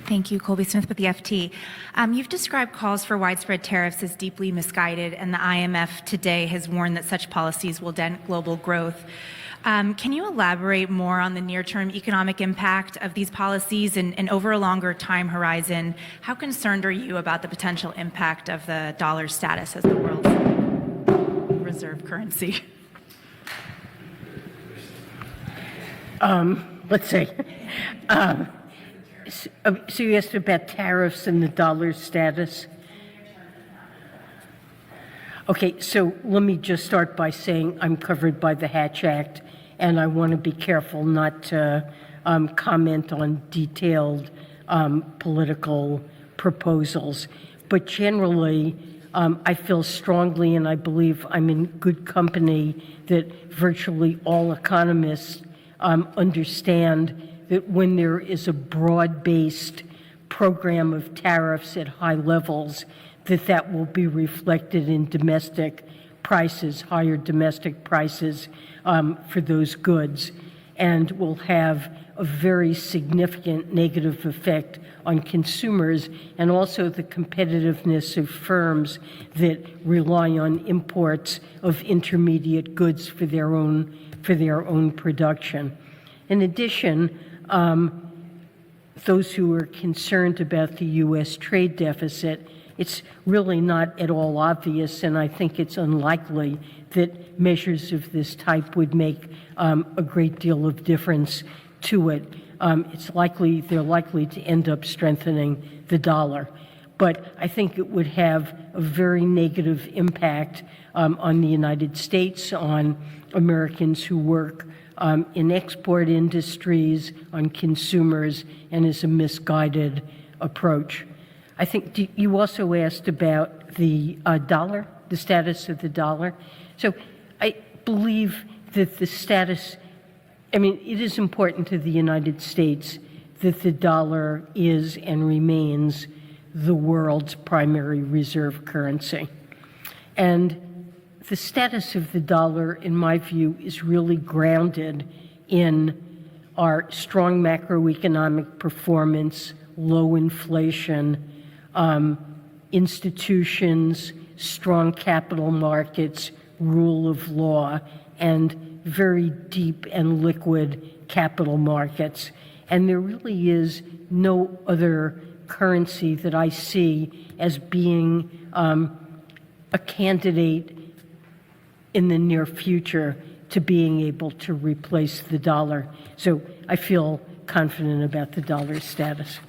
Thank you. Colby Smith with the FT. You've described calls for widespread tariffs as deeply misguided, and the IMF today has warned that such policies will dent global growth. Can you elaborate more on the near-term economic impact of these policies and over a longer time horizon? How concerned are you about the potential impact of the dollar's status as the world's reserve currency? Let's see. So you asked about tariffs and the dollar's status? Okay, so let me just start by saying I'm covered by the Hatch Act, and I want to be careful not to comment on detailed political proposals. But generally, I feel strongly, and I believe I'm in good company, that virtually all economists understand that when there is a broad-based program of tariffs at high levels, that will be reflected in domestic prices, higher domestic prices for those goods, and will have a very significant negative effect on consumers and also the competitiveness of firms that rely on imports of intermediate goods for their own production. In addition, those who are concerned about the U.S. trade deficit, it's really not at all obvious, and I think it's unlikely that measures of this type would make a great deal of difference to it. They're likely to end up strengthening the dollar. But I think it would have a very negative impact on the United States, on Americans who work in export industries, on consumers, and is a misguided approach. I think you also asked about the dollar, the status of the dollar. So I believe that the status, it is important to the United States that the dollar is and remains the world's primary reserve currency. And the status of the dollar, in my view, is really grounded in our strong macroeconomic performance, low inflation, institutions, strong capital markets, rule of law, and very deep and liquid capital markets. And there really is no other currency that I see as being a candidate in the near future to being able to replace the dollar. So I feel confident about the dollar's status.